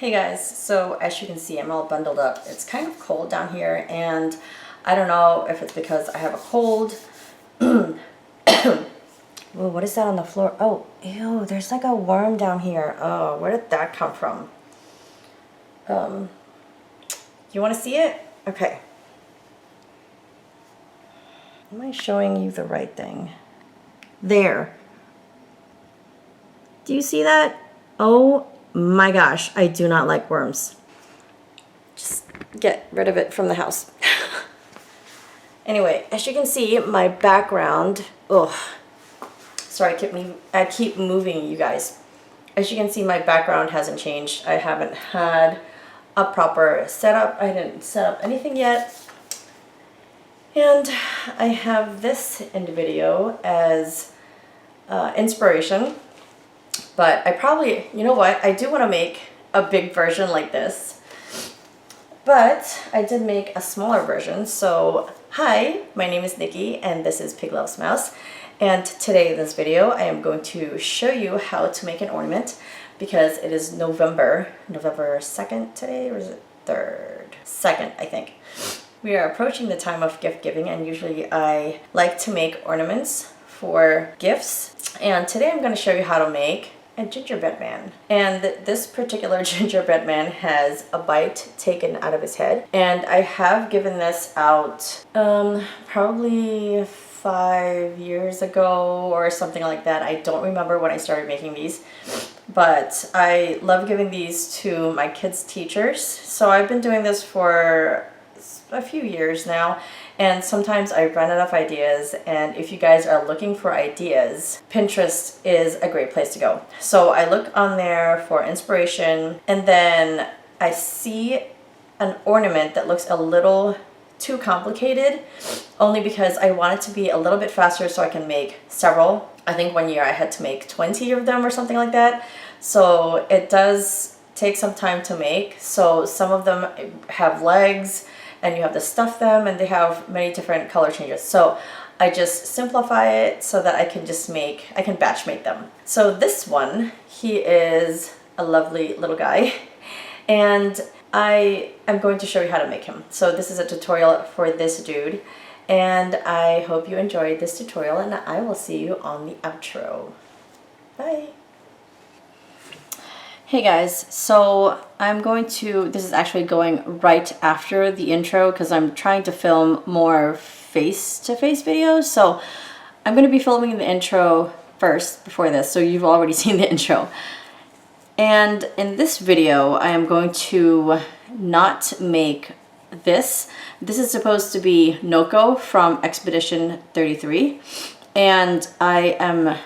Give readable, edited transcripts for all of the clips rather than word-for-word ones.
Hey guys, so as you can see, I'm all bundled up. It's kind of cold down here, and I don't know if it's because I have a cold. Whoa, what is that on the floor? Oh, ew, there's like a worm down here. Oh, where did that come from? You want to see it? Okay. Am I showing you the right thing? There. Do you see that? Oh my gosh, I do not like worms. Just get rid of it from the house. Anyway, as you can see, my background, sorry, I keep moving you guys. As you can see, my background hasn't changed. I haven't had a proper setup. I didn't set up anything yet. And I have this in the video as inspiration. But I probably, you know what, I do want to make a big version like this. But I did make a smaller version. So, hi, my name is Nikki and this is Pig Loves Mouse. And today in this video, I am going to show you how to make an ornament because it is November 2nd today, or is it 3rd? 2nd, I think. We are approaching the time of gift giving, and usually I like to make ornaments for gifts. And today I'm going to show you how to make a gingerbread man. And this particular gingerbread man has a bite taken out of his head. And I have given this out probably 5 years ago or something like that. I don't remember when I started making these. But I love giving these to my kids' teachers. So I've been doing this for a few years now, and sometimes I run out of ideas, and if you guys are looking for ideas, Pinterest is a great place to go. So I look on there for inspiration, and then I see an ornament that looks a little too complicated, only because I want it to be a little bit faster so I can make several. I think one year I had to make 20 of them or something like that. So it does take some time to make. So some of them have legs, and you have to stuff them, and they have many different color changes. So I just simplify it so that I can batch make them. So this one, he is a lovely little guy, and I am going to show you how to make him. So this is a tutorial for this dude, and I hope you enjoyed this tutorial, and I will see you on the outro. Bye. Hey guys, so this is actually going right after the intro because I'm trying to film more face-to-face videos. So I'm going to be filming the intro first before this, so you've already seen the intro. And in this video, I am going to not make this. This is supposed to be Noko from Expedition 33. And I am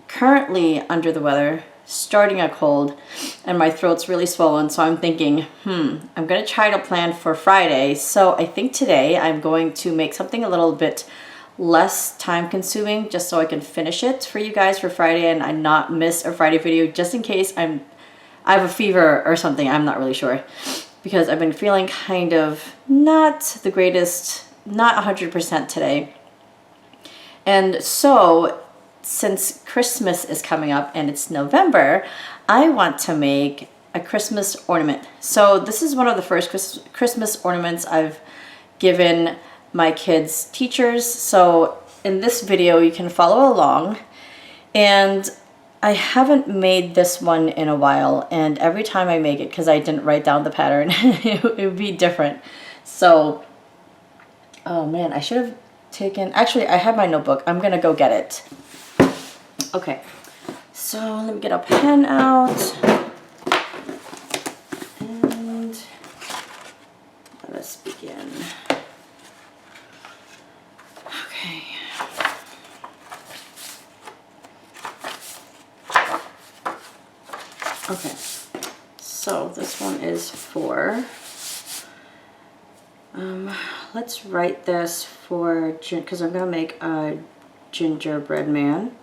currently under the weather, starting a cold, and my throat's really swollen, so I'm thinking, I'm gonna try to plan for Friday. So I think today I'm going to make something a little bit less time consuming just so I can finish it for you guys for Friday and I not miss a Friday video, just in case I have a fever or something. I'm not really sure because I've been feeling kind of not the greatest, not 100% today. And so since Christmas is coming up and it's November, I want to make a Christmas ornament. So this is one of the first Christmas ornaments I've given my kids' teachers. So in this video, you can follow along. And I haven't made this one in a while. And every time I make it, because I didn't write down the pattern, it would be different. So, oh man, I should have taken, actually I have my notebook. I'm gonna go get it. Okay, so let me get a pen out, and let us begin. Okay. Okay, so this one is for, let's write this for, because I'm going to make a gingerbread man.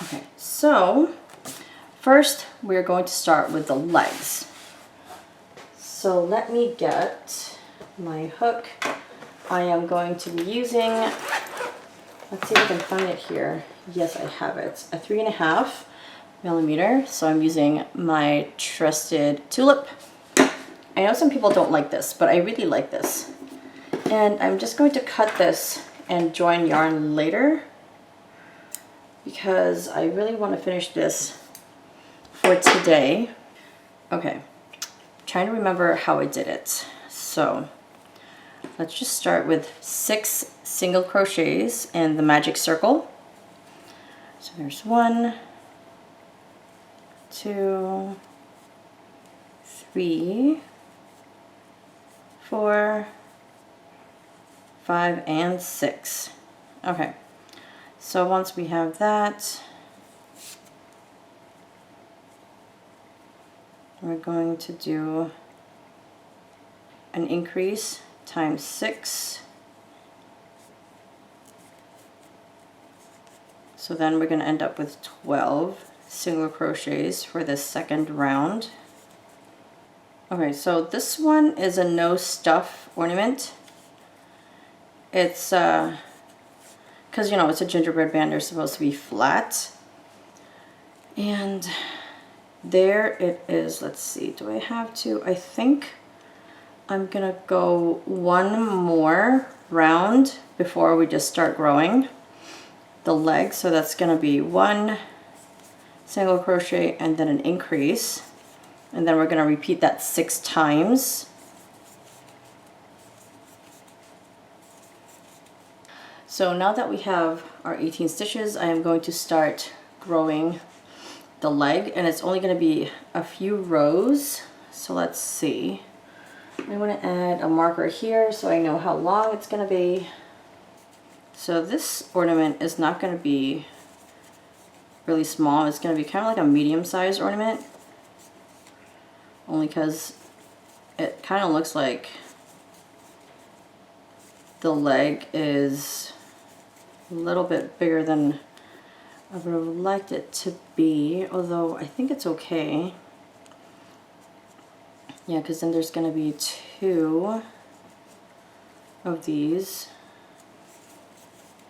Okay, so first we're going to start with the legs. So let me get my hook. I am going to be using Let's see if I can find it here. Yes, I have it. A 3.5 millimeter. So I'm using my trusted tulip. I know some people don't like this, but I really like this. And I'm just going to cut this and join yarn later because I really want to finish this for today. Okay, trying to remember how I did it. So let's just start with 6 single crochets in the magic circle. So there's 1, 2, 3, 4, 5, and 6. Okay, so once we have that, we're going to do an increase times 6. So then we're going to end up with 12 single crochets for this second round. Okay, so this one is a no stuff ornament. It's because you know it's a gingerbread man, they're supposed to be flat. And there it is. Let's see, do I have to? I think I'm gonna go one more round before we just start growing the leg. So that's gonna be 1 single crochet and then an increase, and then we're gonna repeat that 6 times. So now that we have our 18 stitches, I am going to start growing the leg, and it's only going to be a few rows. So let's see. I want to add a marker here so I know how long it's going to be. So this ornament is not going to be really small. It's going to be kind of like a medium-sized ornament, only because it kind of looks like the leg is a little bit bigger than I would have liked it to be, although I think it's okay. Yeah, because then there's going to be 2 of these.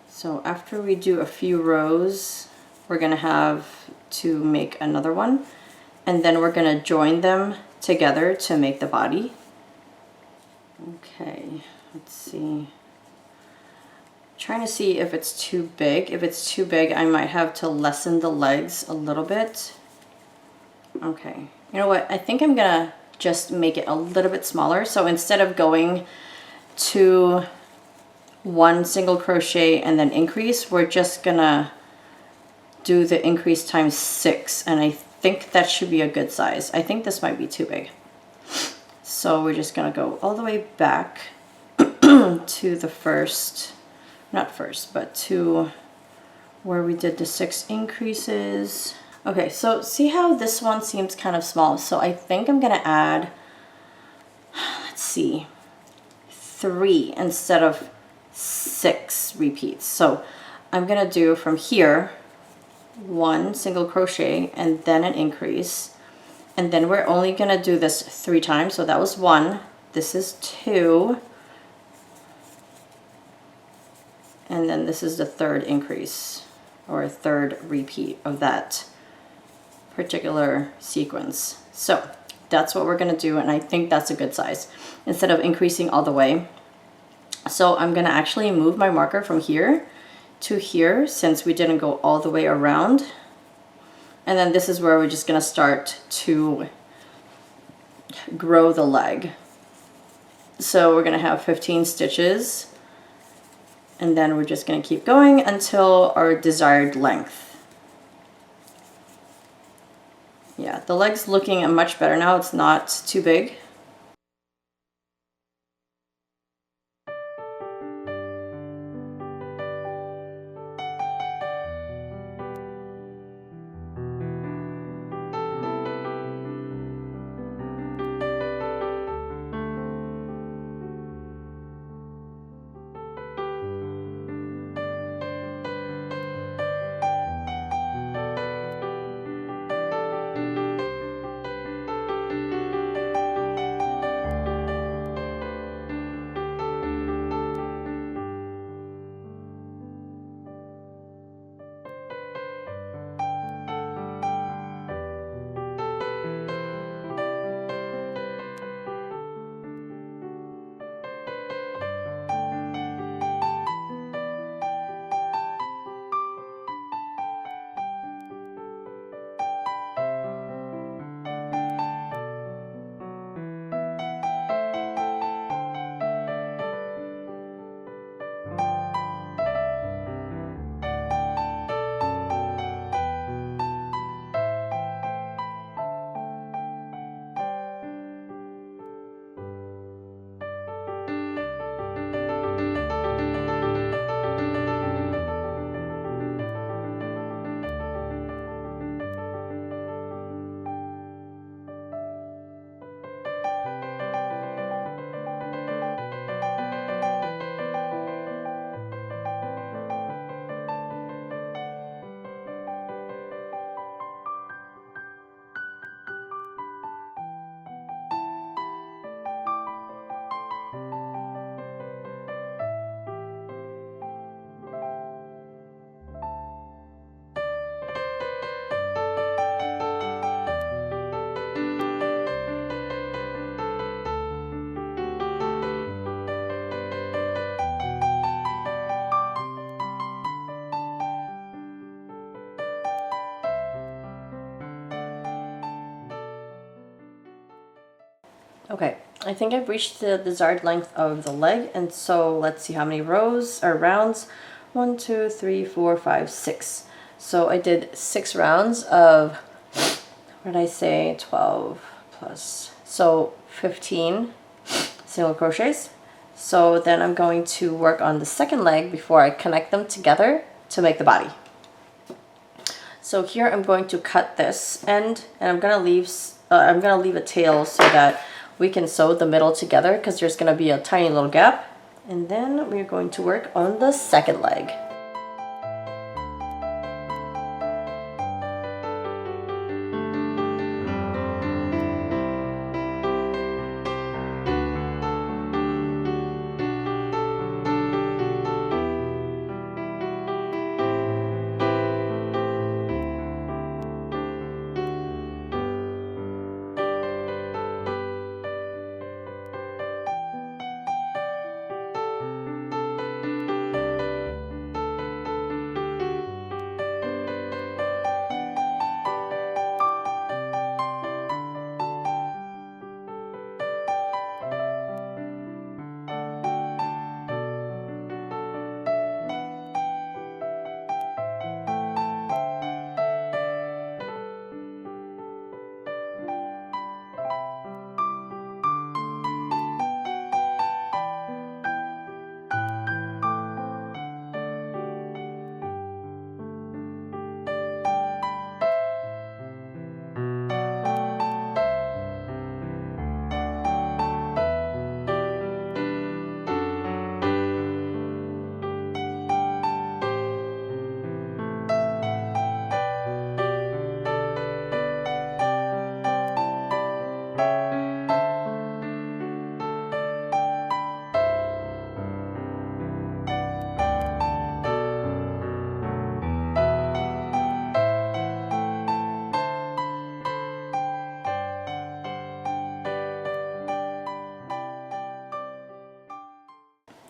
So after we do a few rows, we're going to have to make another one, and then we're going to join them together to make the body. Okay, let's see. Trying to see if it's too big. If it's too big, I might have to lessen the legs a little bit. Okay, you know what? I think I'm gonna just make it a little bit smaller. So instead of going to 1 single crochet and then increase, we're just gonna do the increase times 6, and I think that should be a good size. I think this might be too big. So we're just gonna go all the way back to the first, not first, but to where we did the 6 increases. Okay, so see how this one seems kind of small. So I think I'm gonna add, let's see, 3 instead of 6 repeats. So I'm gonna do from here 1 single crochet and then an increase, and then we're only gonna do this 3 times. So that was 1, this is 2, and then this is the 3rd increase or 3rd repeat of that particular sequence. So that's what we're gonna do, and I think that's a good size instead of increasing all the way. So I'm gonna actually move my marker from here to here since we didn't go all the way around, and then this is where we're just gonna start to grow the leg. So we're gonna have 15 stitches, and then we're just going to keep going until our desired length. Yeah, the leg's looking much better now. It's not too big. Okay, I think I've reached the desired length of the leg, and so let's see how many rows or rounds. 1, 2, 3, 4, 5, 6. So I did 6 rounds of, what did I say, 12 plus, so 15 single crochets. So then I'm going to work on the second leg before I connect them together to make the body. So here I'm going to cut this end, and I'm gonna leave a tail so that we can sew the middle together, because there's gonna be a tiny little gap. And then we're going to work on the second leg.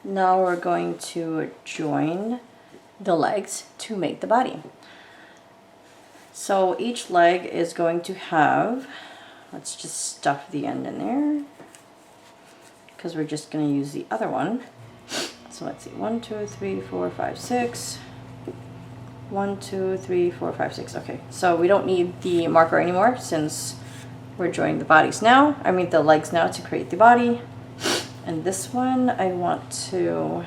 Now we're going to join the legs to make the body. So each leg is going to have, let's just stuff the end in there, because we're just going to use the other one. So let's see, 1, 2, 3, 4, 5, 6. 1, 2, 3, 4, 5, 6. Okay, so we don't need the marker anymore since we're joining the bodies now. I mean the legs now to create the body. And this one I want to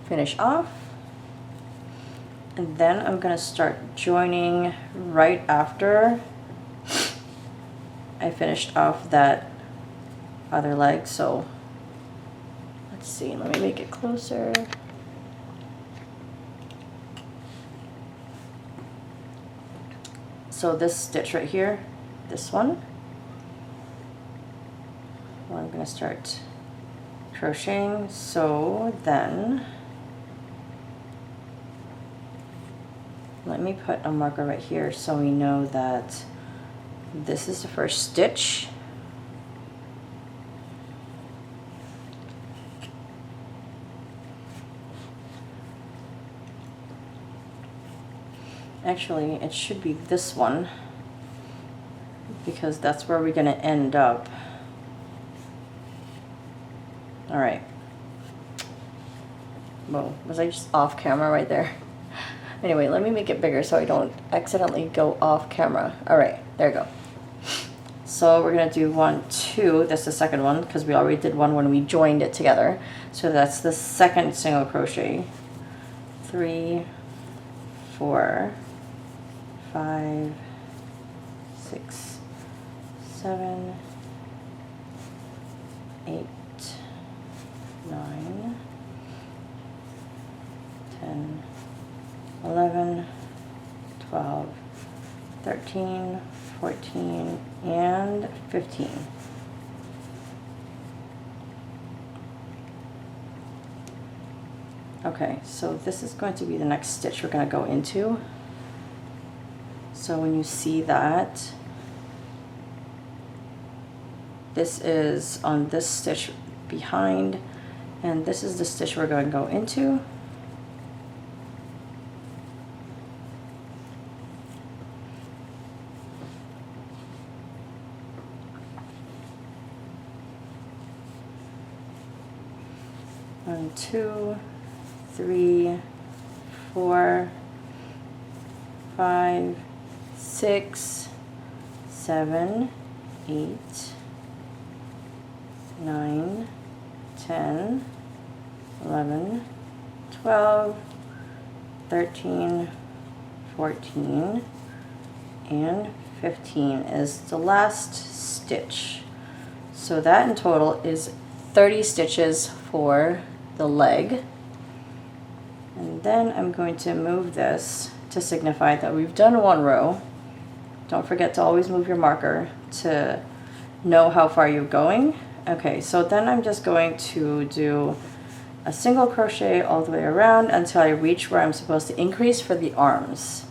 finish off. And then I'm gonna start joining right after I finished off that other leg. So let's see, let me make it closer. So this stitch right here, this one, well, I'm going to start crocheting. So then let me put a marker right here so we know that this is the first stitch. Actually, it should be this one, because that's where we're going to end up. All right. Whoa, was I just off camera right there? Anyway, let me make it bigger so I don't accidentally go off camera. All right, there we go. So we're going to do 1, 2. That's the second one, because we already did one when we joined it together. So that's the second single crochet. 3, 4, 5, 6, 7, 8, 9, 10, 11, 12, 13, 14, and 15. Okay, so this is going to be the next stitch we're going to go into. So when you see that, this is on this stitch behind, and this is the stitch we're going to go into. 1, 2, 3, 4, 5, 6, 7, 8, 9, 10, 11, 12, 13, 14, and 15 is the last stitch. So that in total is 30 stitches for the leg. And then I'm going to move this to signify that we've done one row. Don't forget to always move your marker to know how far you're going. Okay, so then I'm just going to do a single crochet all the way around until I reach where I'm supposed to increase for the arms.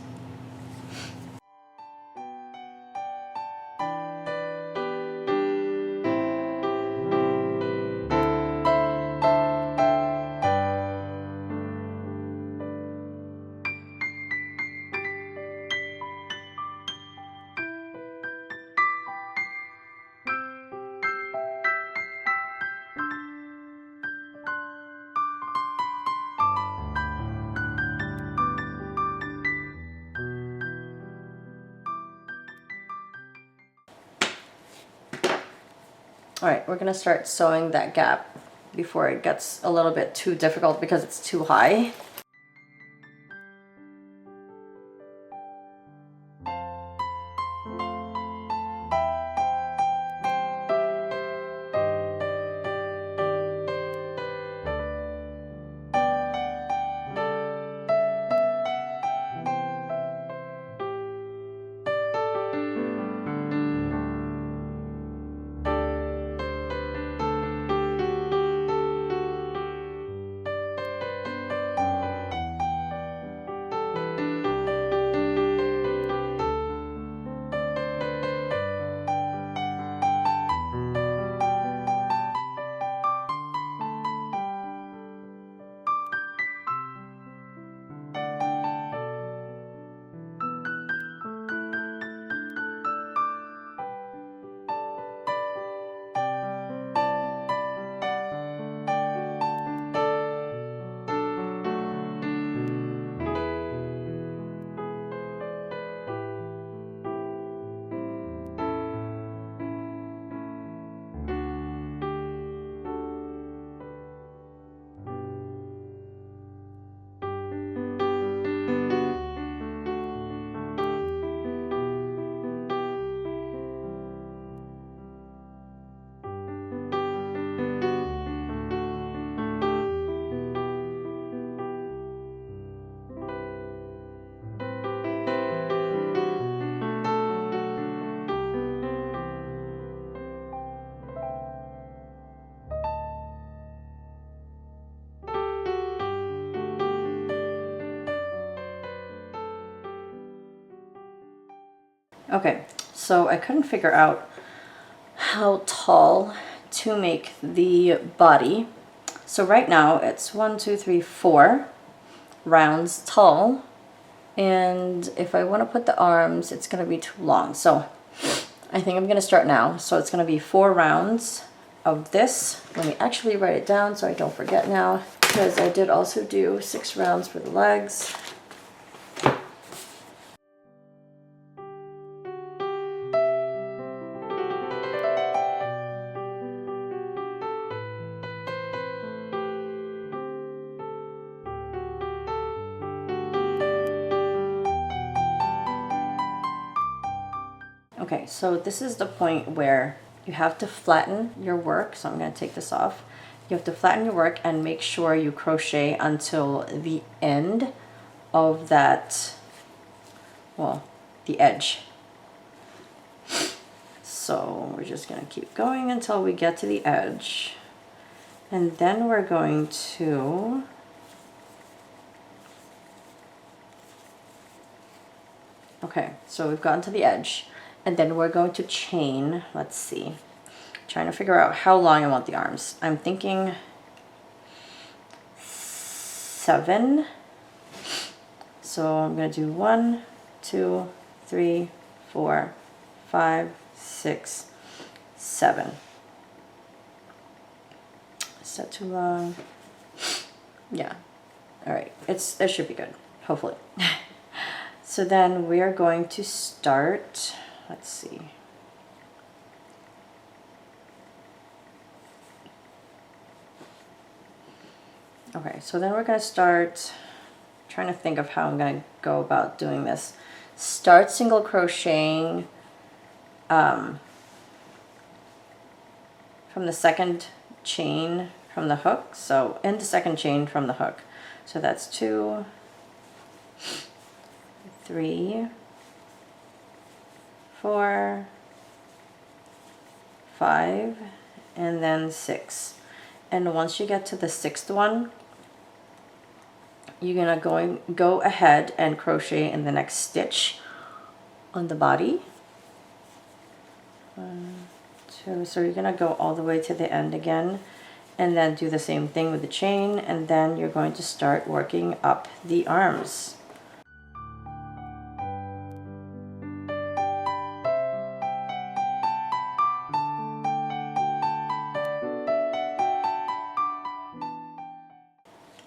Alright, we're going to start sewing that gap before it gets a little bit too difficult because it's too high. Okay, so I couldn't figure out how tall to make the body. So right now it's 1, 2, 3, 4 rounds tall. And if I want to put the arms, it's going to be too long. So I think I'm going to start now. So it's going to be 4 rounds of this. Let me actually write it down so I don't forget now, because I did also do 6 rounds for the legs. Okay, so this is the point where you have to flatten your work. So I'm going to take this off. You have to flatten your work and make sure you crochet until the end of that, well, the edge. So we're just going to keep going until we get to the edge. And then we're going to okay, so we've gotten to the edge. And then we're going to chain, let's see, trying to figure out how long I want the arms. I'm thinking 7. So I'm going to do 1, 2, 3, 4, 5, 6, 7. Is that too long? Yeah. All right. It should be good, hopefully. So then we are going to start, let's see. Okay, so then we're going to start trying to think of how I'm going to go about doing this. Start single crocheting from the second chain from the hook. So in the second chain from the hook. So that's 2, 3, 4, 5, and then 6. And once you get to the 6th one, you're gonna go ahead and crochet in the next stitch on the body. 1, 2, so you're gonna go all the way to the end again, and then do the same thing with the chain, and then you're going to start working up the arms.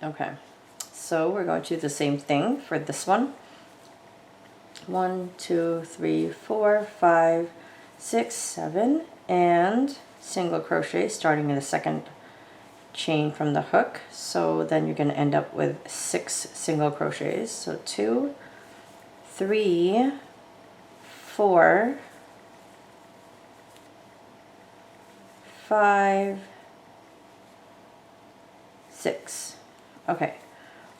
Okay, so we're going to do the same thing for this one. 1, 2, 3, 4, 5, 6, 7, and single crochet starting in the second chain from the hook. So then you're going to end up with 6 single crochets. So 2, 3, 4, 5, 6. Okay,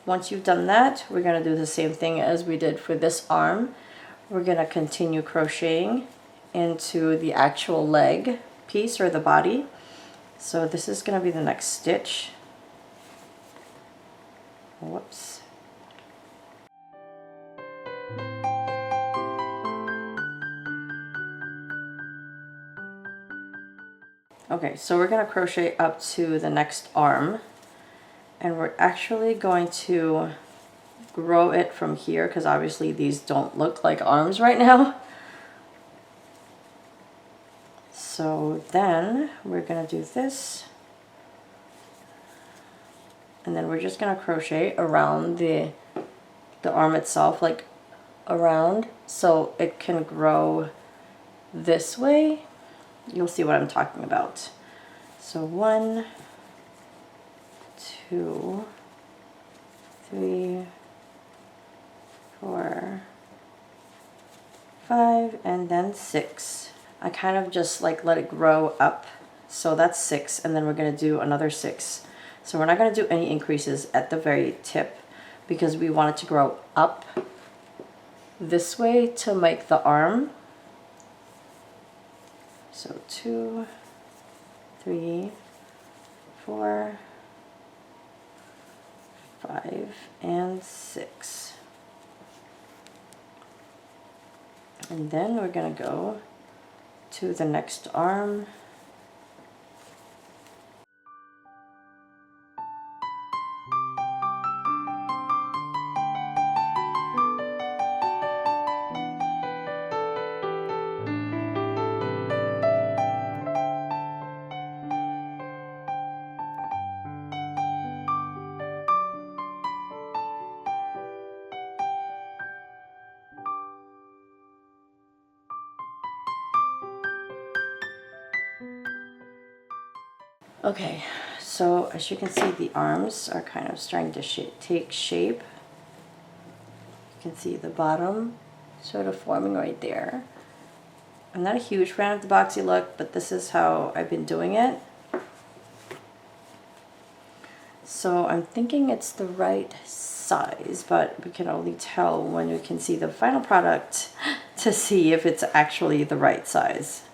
once you've done that, we're going to do the same thing as we did for this arm. We're going to continue crocheting into the actual leg piece or the body. So this is going to be the next stitch. Whoops. Okay, so we're going to crochet up to the next arm, and we're actually going to grow it from here because obviously these don't look like arms right now. So then we're going to do this, and then we're just going to crochet around the arm itself, like around, so it can grow this way. You'll see what I'm talking about. So 1, 2, 3, 4, 5, and then 6. I kind of just like let it grow up. So that's 6, and then we're going to do another 6. So we're not going to do any increases at the very tip because we want it to grow up this way to make the arm. So 2, 3, 4, 5, and 6. And then we're going to go to the next arm. Okay, so as you can see, the arms are kind of starting to take shape. You can see the bottom sort of forming right there. I'm not a huge fan of the boxy look, but this is how I've been doing it. So I'm thinking it's the right size, but we can only tell when we can see the final product to see if it's actually the right size.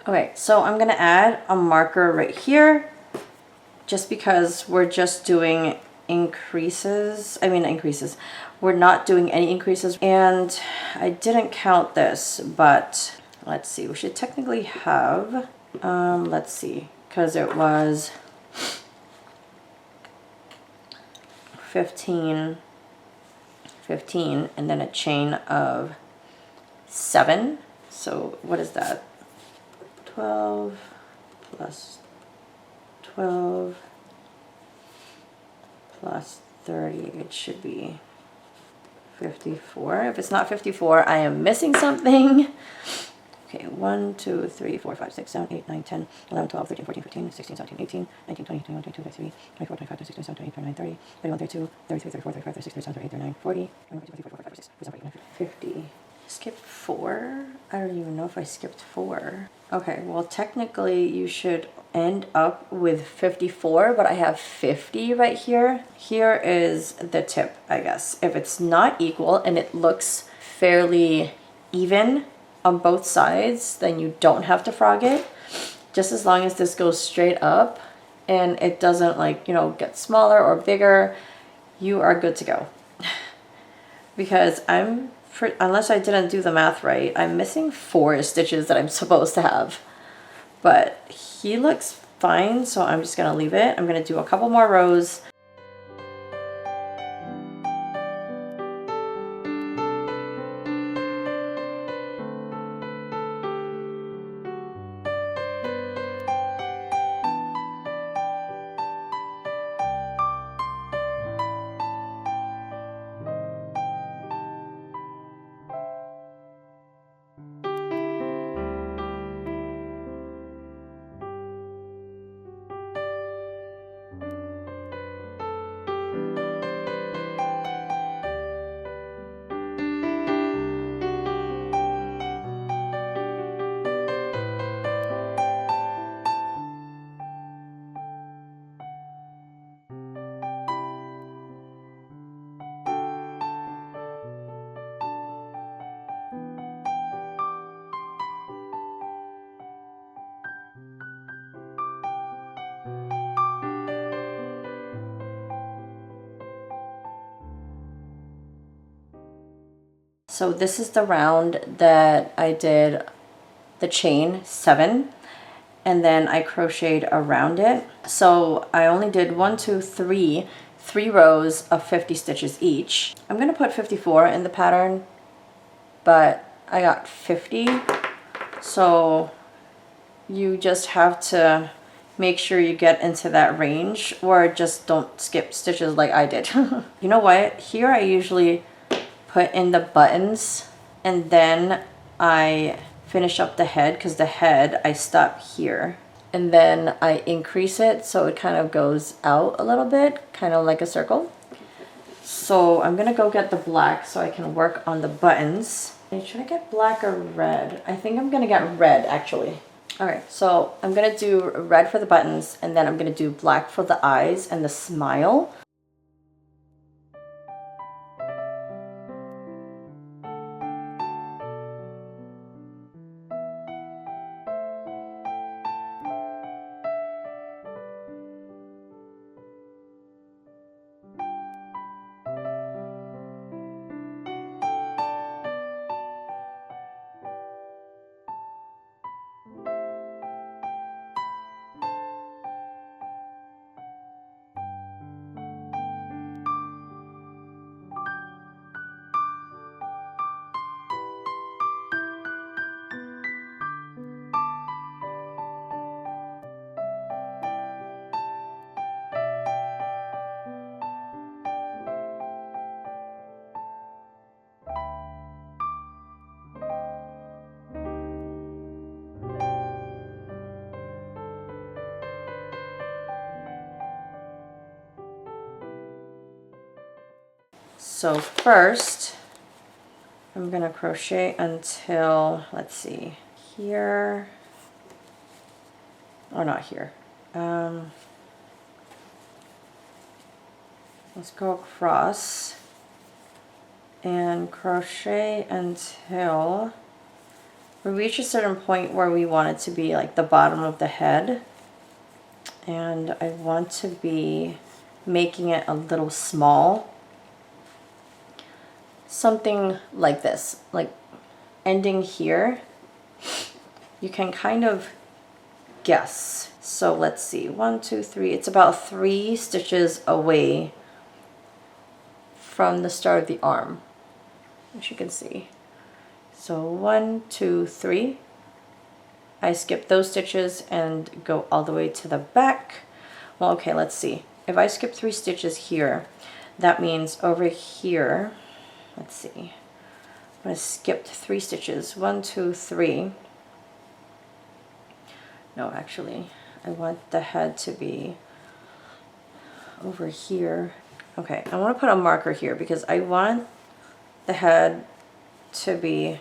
Okay, so I'm gonna add a marker right here just because we're just doing increases. We're not doing any increases. And I didn't count this, but let's see, we should technically have, let's see, because it was 15, 15, and then a chain of 7. So what is that? 12 plus 12 plus 30, it should be 54. If it's not 54, I am missing something. Okay, 1, 2, 3, 4, 5, 6, 7, 8, 9, 10, 11, 12, 13, 14, 15, 16, 17, 18, 19, 20, 21, 22, 23, 24, 25, 26, 27, 28, 29, 30, 31, 32, 33, 34, 35, 36, 37, 38, 39, 40, 50. Skip 4? I don't even know if I skipped 4. Okay, well technically you should end up with 54, but I have 50 right here. Here is the tip, I guess. If it's not equal and it looks fairly even on both sides, then you don't have to frog it. Just as long as this goes straight up and it doesn't, like, you know, get smaller or bigger, you are good to go. Because unless I didn't do the math right, I'm missing 4 stitches that I'm supposed to have. But he looks fine, so I'm just gonna leave it. I'm gonna do a couple more rows. So this is the round that I did the chain 7, and then I crocheted around it. So I only did 1, 2, 3 rows of 50 stitches each. I'm gonna put 54 in the pattern, but I got 50. So you just have to make sure you get into that range, or just don't skip stitches like I did. You know what? Here I usually put in the buttons and then I finish up the head, because the head I stop here and then I increase it so it kind of goes out a little bit, kind of like a circle. So I'm gonna go get the black so I can work on the buttons. Should I get black or red? I think I'm gonna get red actually. Alright, so I'm gonna do red for the buttons, and then I'm gonna do black for the eyes and the smile. So first, I'm gonna crochet until, let's see, here, or not here. Let's go across and crochet until we reach a certain point where we want it to be like the bottom of the head, and I want to be making it a little small. Something like this, like ending here. You can kind of guess. So let's see, 1, 2, 3. It's about 3 stitches away from the start of the arm, as you can see. So 1, 2, 3. I skip those stitches and go all the way to the back. Well, okay, let's see. If I skip 3 stitches here, that means over here, let's see, I'm going to skip 3 stitches. 1, 2, 3. No, actually, I want the head to be over here. Okay, I want to put a marker here because I want the head to be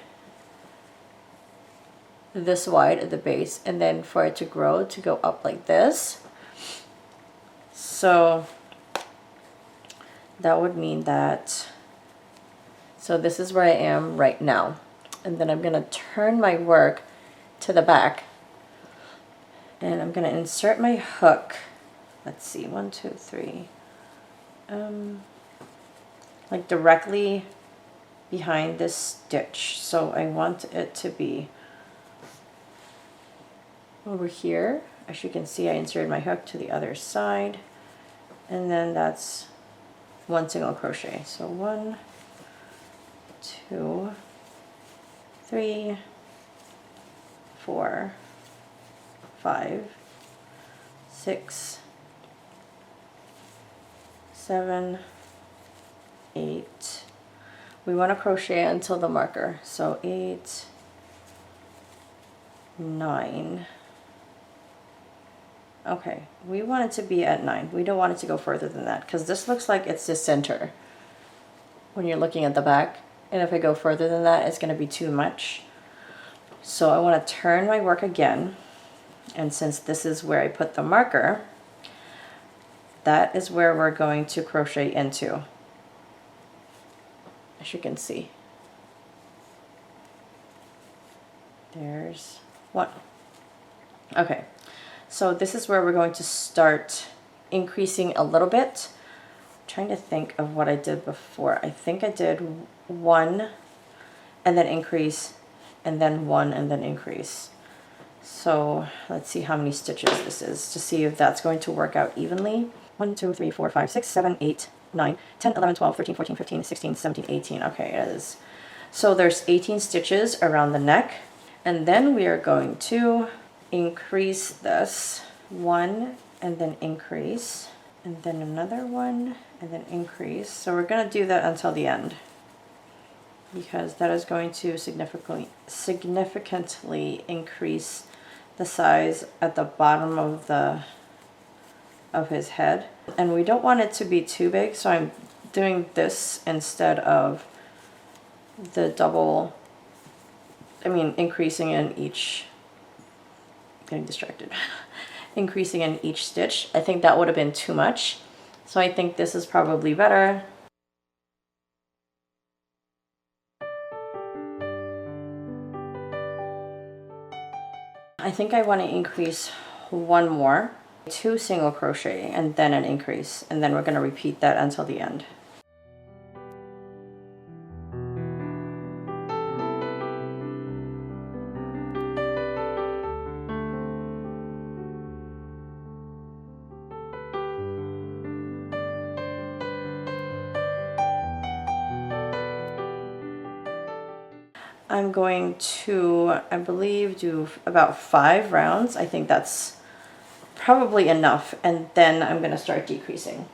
this wide at the base, and then for it to grow to go up like this. So that would mean that, so this is where I am right now, and then I'm going to turn my work to the back, and I'm going to insert my hook. Let's see, 1, 2, 3, like directly behind this stitch. So I want it to be over here. As you can see, I inserted my hook to the other side, and then that's 1 single crochet. So 1, 2, 3, 4, 5, 6, 7, 8. We want to crochet until the marker. So 8, 9. Okay, we want it to be at 9. We don't want it to go further than that because this looks like it's the center when you're looking at the back. And if I go further than that, it's going to be too much. So I want to turn my work again. And since this is where I put the marker, that is where we're going to crochet into, as you can see. There's 1. Okay, so this is where we're going to start increasing a little bit. I'm trying to think of what I did before. I think I did 1 and then increase, and then 1 and then increase. So let's see how many stitches this is to see if that's going to work out evenly. 1, 2, 3, 4, 5, 6, 7, 8, 9, 10, 11, 12, 13, 14, 15, 16, 17, 18. Okay, it is. So there's 18 stitches around the neck. And then we are going to increase this 1 and then increase, and then another 1 and then increase. So we're going to do that until the end, because that is going to significantly increase the size at the bottom of his head. And we don't want it to be too big, so I'm doing this instead of the double, increasing in each, getting distracted, increasing in each stitch. I think that would have been too much. So I think this is probably better. I think I want to increase 1 more, 2 single crochet, and then an increase, and then we're going to repeat that until the end. I'm going to, I believe, do about 5 rounds. I think that's probably enough, and then I'm going to start decreasing.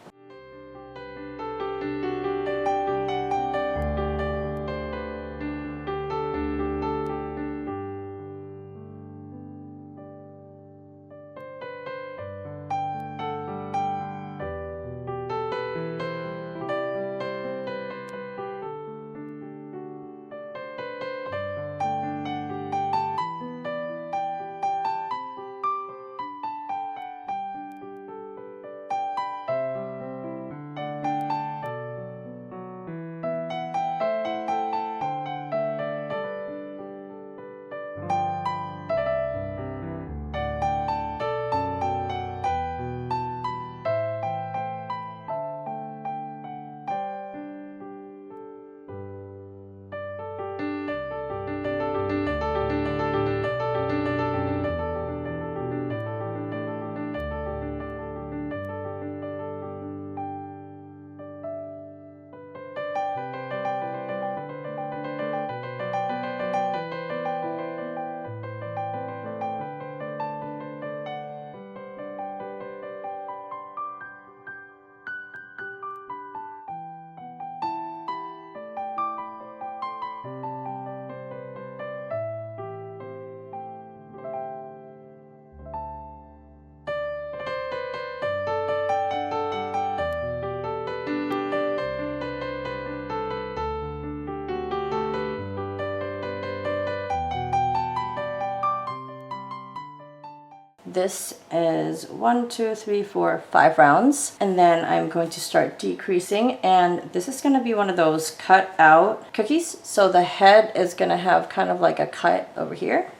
This is 1, 2, 3, 4, 5 rounds, and then I'm going to start decreasing, and this is going to be one of those cut out cookies, so the head is going to have kind of like a cut over here.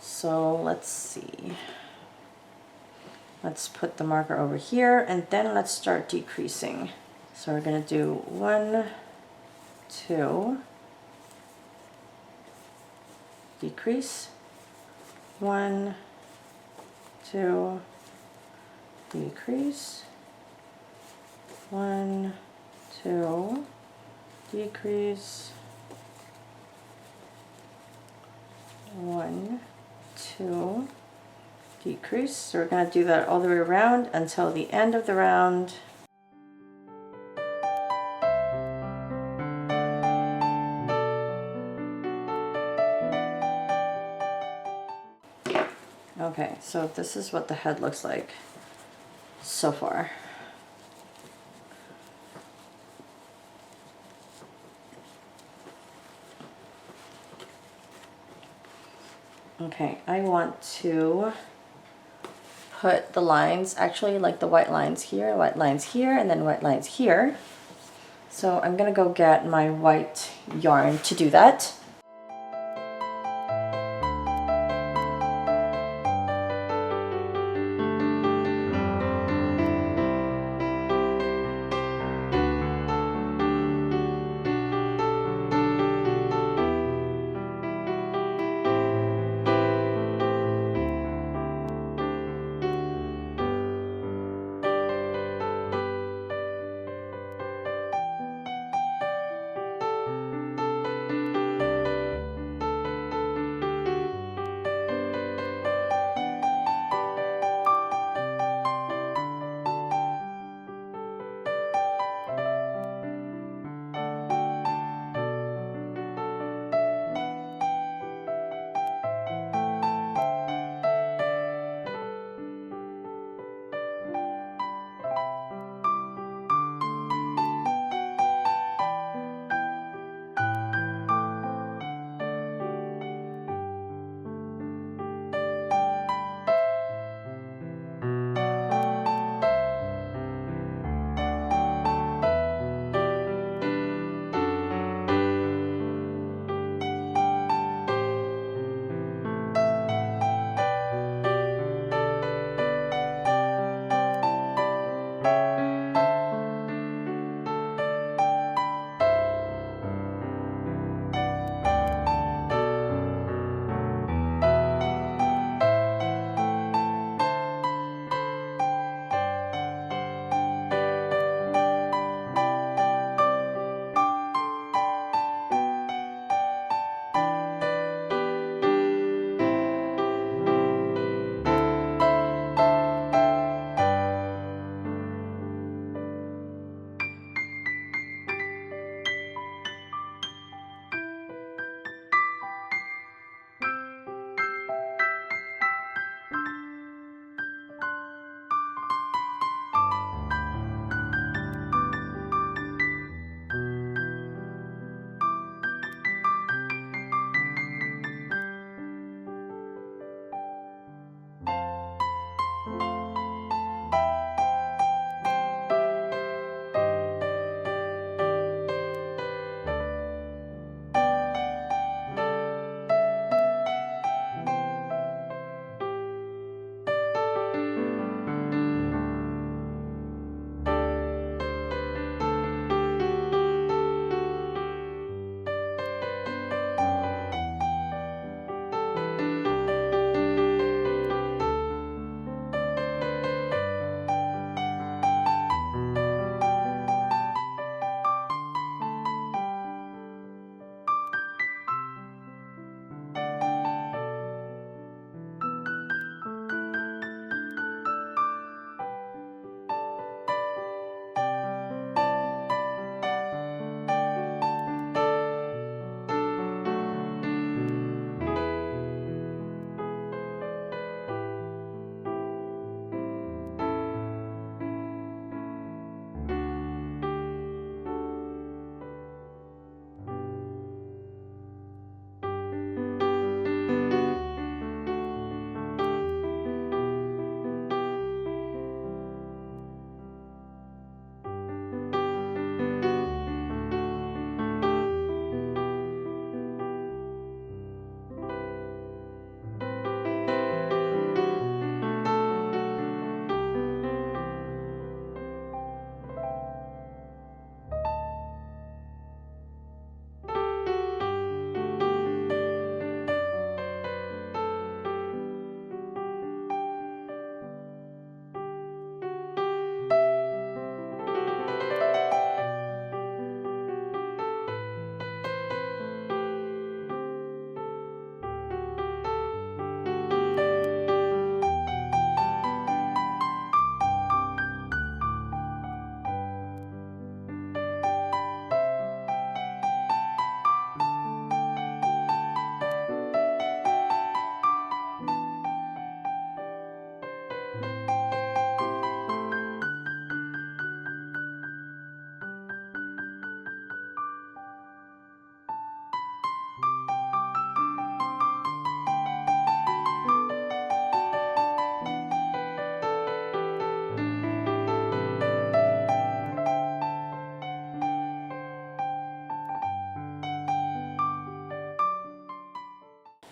So let's see, let's put the marker over here, and then let's start decreasing. So we're going to do 1, 2, decrease, 1, 2, decrease, 1, 2, decrease, 1, 2, decrease. So we're going to do that all the way around until the end of the round. Okay, so this is what the head looks like so far. Okay, I want to put the lines, actually like the white lines here, and then white lines here. So I'm gonna go get my white yarn to do that.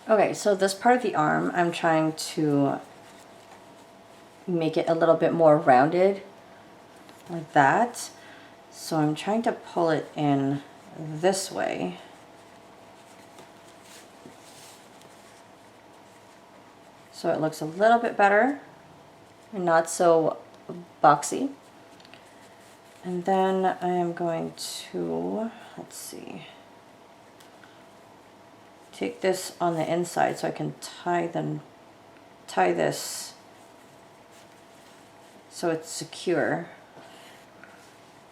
Okay, so this part of the arm, I'm trying to make it a little bit more rounded, like that. So I'm trying to pull it in this way. So it looks a little bit better and not so boxy. And then I am going to, let's see, take this on the inside so I can tie this so it's secure.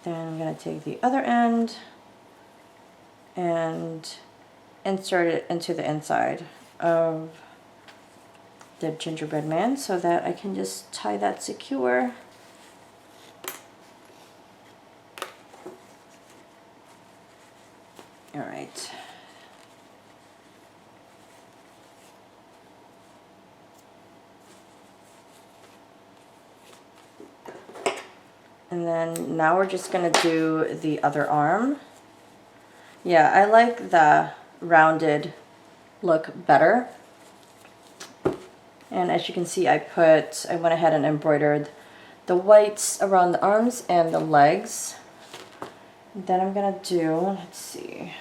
Then I'm going to take the other end and insert it into the inside of the gingerbread man so that I can just tie that secure. All right. And then now we're just gonna do the other arm. Yeah, I like the rounded look better. And as you can see, I went ahead and embroidered the whites around the arms and the legs. And then I'm gonna do, let's see,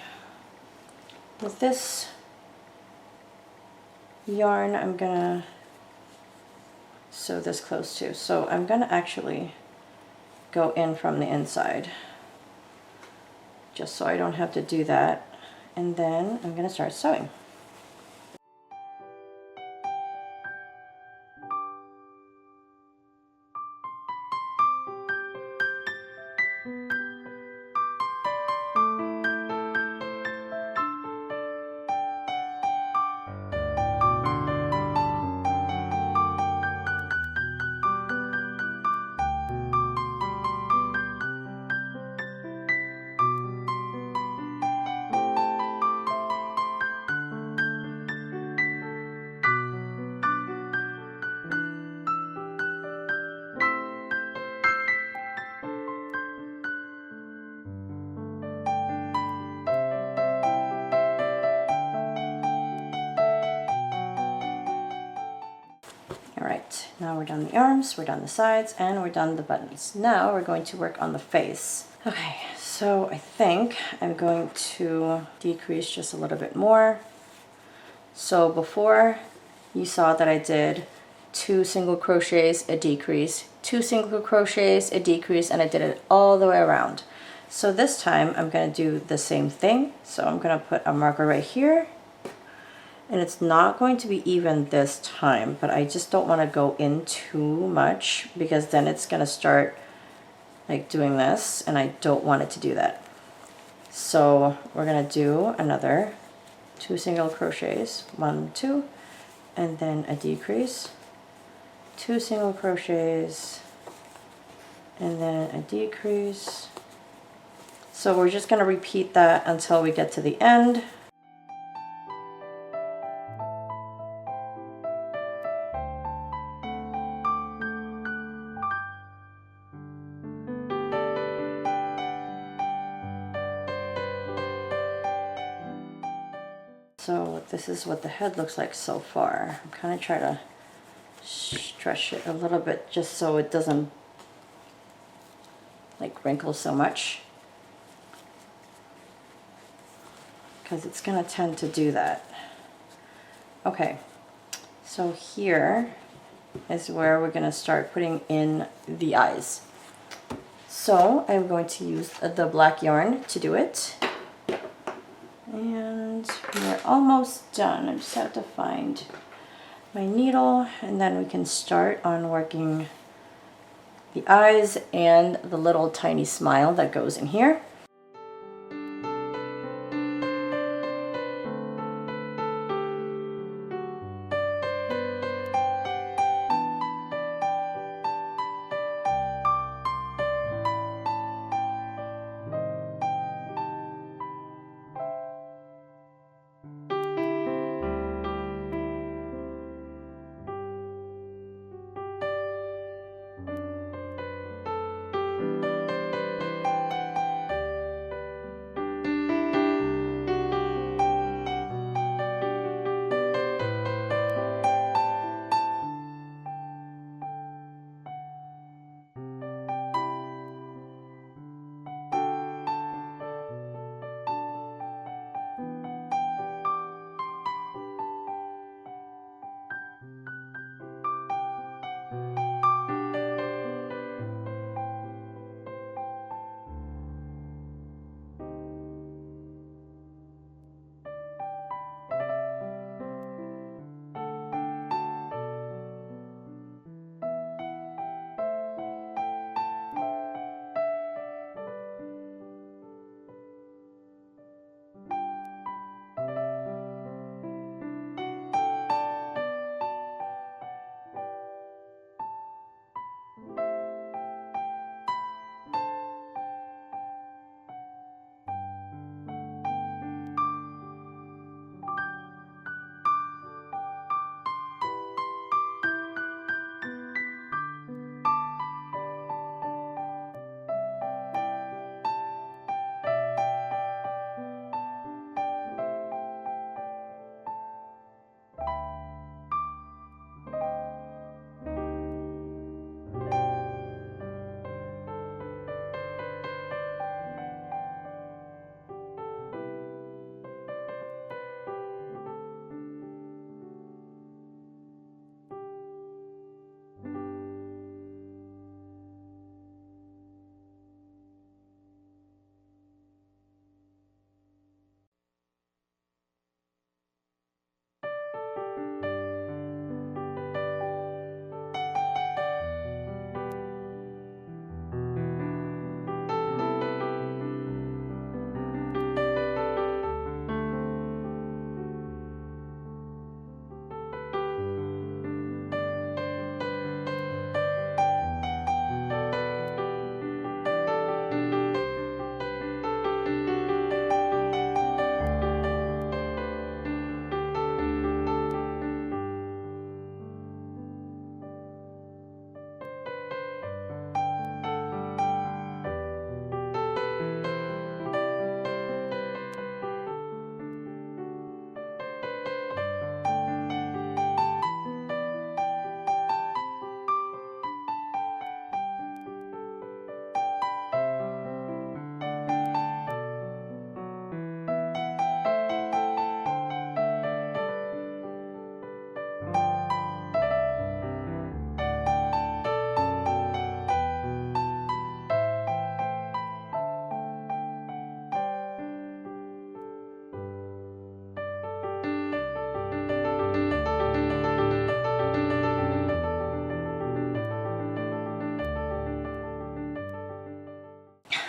with this yarn, I'm gonna sew this close too. So I'm gonna actually go in from the inside, just so I don't have to do that. And then I'm gonna start sewing. All right, now we're done the arms, we're done the sides, and we're done the buttons. Now we're going to work on the face. Okay, so I think I'm going to decrease just a little bit more. So before you saw that I did 2 single crochets, a decrease, 2 single crochets, a decrease, and I did it all the way around. So this time I'm going to do the same thing. So I'm going to put a marker right here. And it's not going to be even this time, but I just don't want to go in too much because then it's going to start like doing this, and I don't want it to do that. So we're going to do another 2 single crochets, 1, 2, and then a decrease, 2 single crochets, and then a decrease. So we're just going to repeat that until we get to the end. So this is what the head looks like so far. I'm kind of trying to stretch it a little bit just so it doesn't like wrinkle so much, because it's going to tend to do that. Okay, so here is where we're going to start putting in the eyes. So I'm going to use the black yarn to do it. And we're almost done. I just have to find my needle, and then we can start on working the eyes and the little tiny smile that goes in here.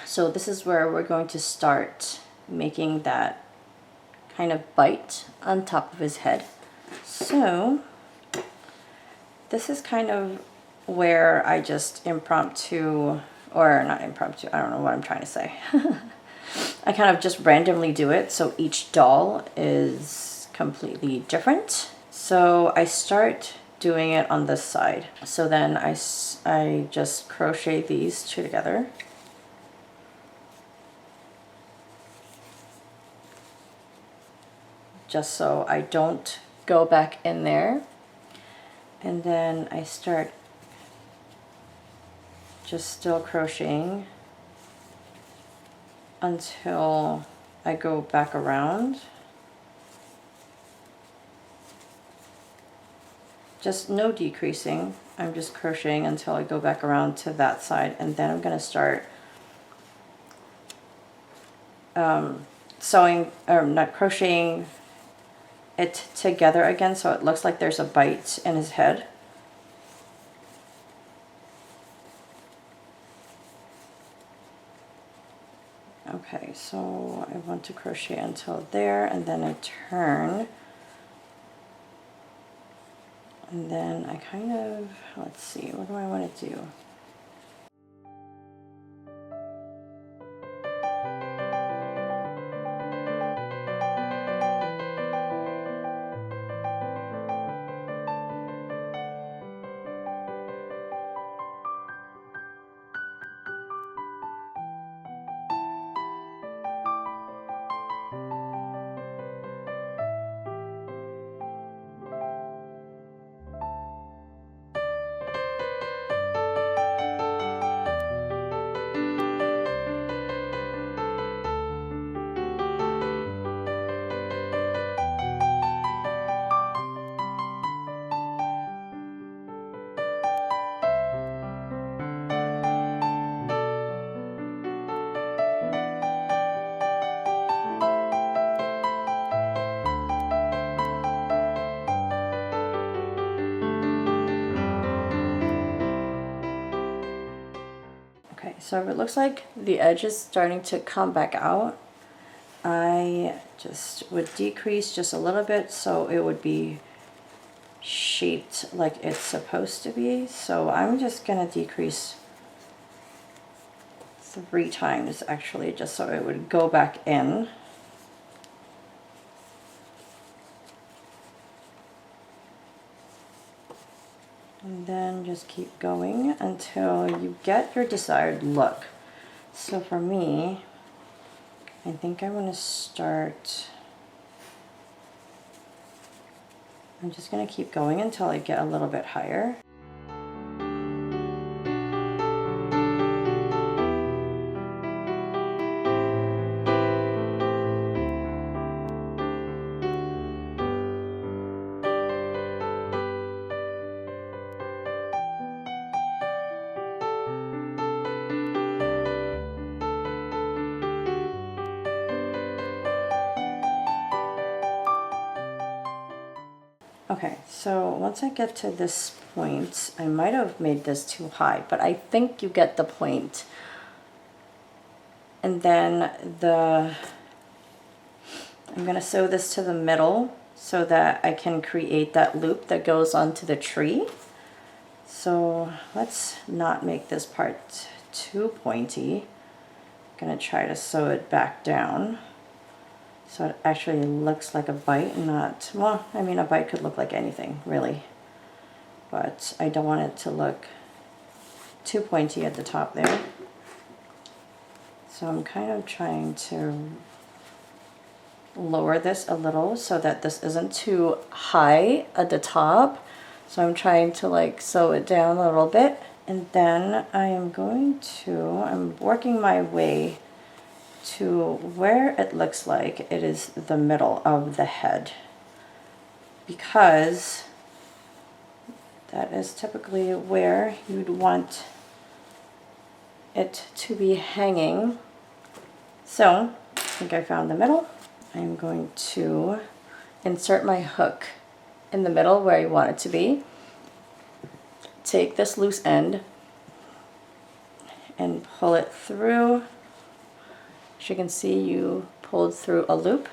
So this is where we're going to start making that kind of bite on top of his head. So this is kind of where I just impromptu, or not impromptu, I don't know what I'm trying to say. I kind of just randomly do it, so each doll is completely different. So I start doing it on this side. So then I just crochet these two together. Just so I don't go back in there. And then I start just still crocheting until I go back around. Just no decreasing. I'm just crocheting until I go back around to that side, and then I'm going to start sewing, or not crocheting it together again so it looks like there's a bite in his head. Okay, so I want to crochet until there, and then I turn, and then I kind of, let's see, what do I want to do? So if it looks like the edge is starting to come back out, I just would decrease just a little bit so it would be shaped like it's supposed to be. So I'm just going to decrease 3 times actually, just so it would go back in. And then just keep going until you get your desired look. So for me, I think I'm going to start, I'm just going to keep going until I get a little bit higher. Okay, so once I get to this point, I might have made this too high, but I think you get the point. And then I'm going to sew this to the middle so that I can create that loop that goes onto the tree. So let's not make this part too pointy. I'm going to try to sew it back down so it actually looks like a bite, not, well, I mean, a bite could look like anything, really. But I don't want it to look too pointy at the top there. So I'm kind of trying to lower this a little so that this isn't too high at the top. So I'm trying to like sew it down a little bit. And then I'm working my way to where it looks like it is the middle of the head, because that is typically where you'd want it to be hanging. So I think I found the middle. I'm going to insert my hook in the middle where I want it to be. Take this loose end and pull it through As you can see, you pulled through a loop,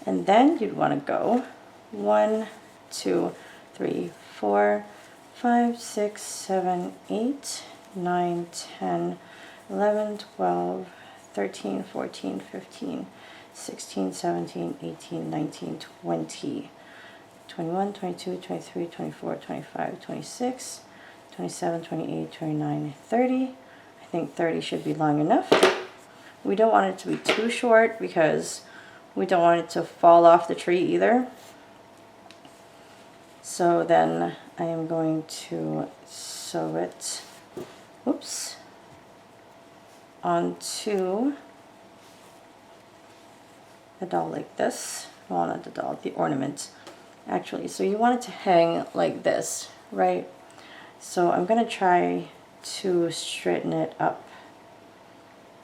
and then you'd want to go 1, 2, 3, 4, 5, 6, 7, 8, 9, 10, 11, 12, 13, 14, 15, 16, 17, 18, 19, 20, 21, 22, 23, 24, 25, 26, 27, 28, 29, 30. I think 30 should be long enough. We don't want it to be too short because we don't want it to fall off the tree either. So then I am going to sew it, oops, onto the doll like this. Well, not the doll, the ornament actually. So you want it to hang like this, right? So I'm going to try to straighten it up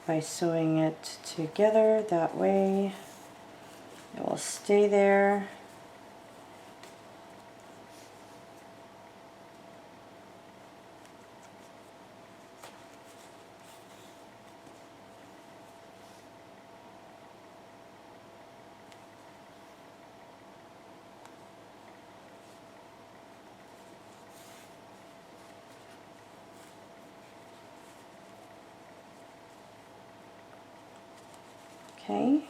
by sewing it together. That way it will stay there. Okay,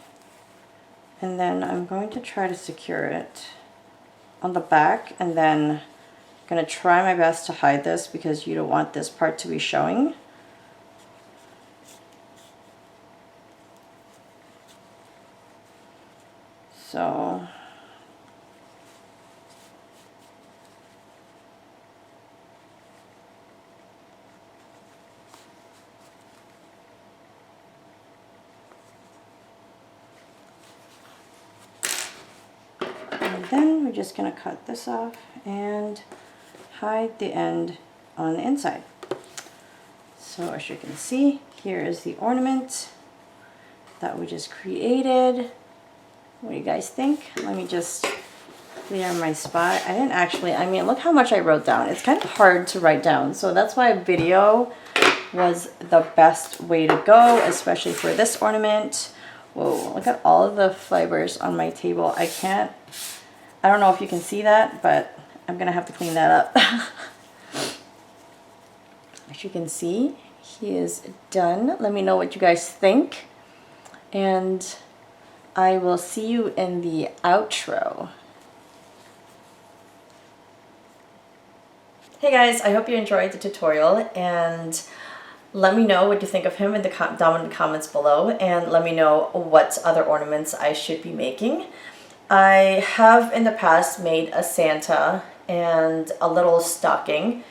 and then I'm going to try to secure it on the back, and then I'm going to try my best to hide this because you don't want this part to be showing. So and then we're just going to cut this off and hide the end on the inside. So as you can see, here is the ornament that we just created. What do you guys think? Let me just clear my spot. I didn't actually, I mean, look how much I wrote down. It's kind of hard to write down, so that's why a video was the best way to go, especially for this ornament. Whoa, look at all of the fibers on my table. I don't know if you can see that, but I'm gonna have to clean that up. As you can see, he is done. Let me know what you guys think, and I will see you in the outro. Hey guys, I hope you enjoyed the tutorial, and let me know what you think of him down in the comments below, and let me know what other ornaments I should be making. I have in the past made a Santa and a little stocking.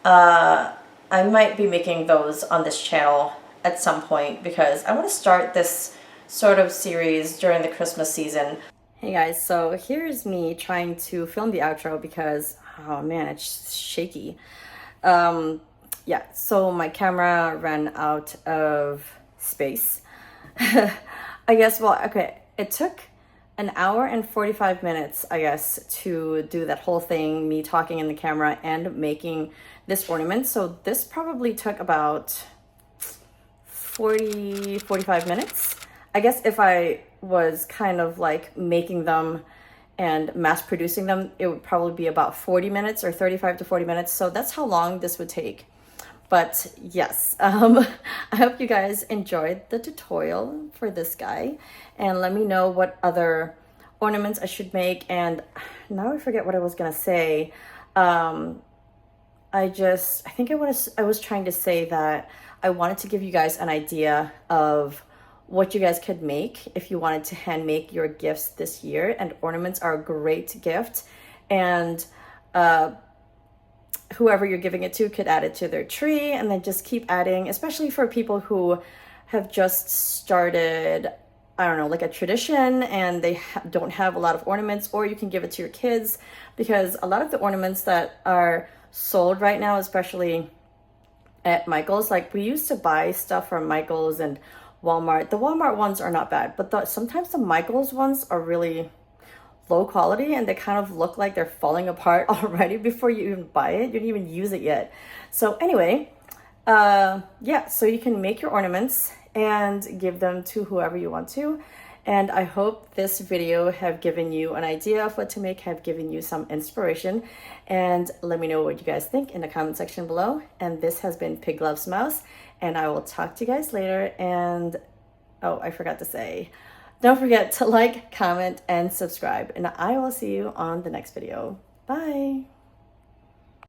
I might be making those on this channel at some point because I want to start this sort of series during the Christmas season. Hey guys, so here's me trying to film the outro because, oh man, it's shaky. Yeah, so my camera ran out of space. I guess, well, okay, it took an hour and 45 minutes, I guess, to do that whole thing, me talking in the camera and making this ornament. So this probably took about 45 minutes. I guess if I was kind of like making them and mass producing them, it would probably be about 40 minutes or 35 to 40 minutes. So that's how long this would take. But yes, I hope you guys enjoyed the tutorial for this guy, and let me know what other ornaments I should make. And now I forget what I was gonna say. I think I was trying to say that I wanted to give you guys an idea of what you guys could make if you wanted to hand make your gifts this year, and ornaments are a great gift, and whoever you're giving it to could add it to their tree, and then just keep adding, especially for people who have just started, I don't know, like a tradition and they don't have a lot of ornaments, or you can give it to your kids, because a lot of the ornaments that are sold right now, especially at Michael's, like we used to buy stuff from Michael's and Walmart. The Walmart ones are not bad, but sometimes the Michael's ones are really low quality and they kind of look like they're falling apart already before you even buy it. You didn't even use it yet. So anyway, yeah, so you can make your ornaments and give them to whoever you want to. And I hope this video have given you an idea of what to make, have given you some inspiration. And let me know what you guys think in the comment section below. And this has been Pig Loves Mouse, and I will talk to you guys later. And oh, I forgot to say, don't forget to like, comment, and subscribe. And I will see you on the next video. Bye.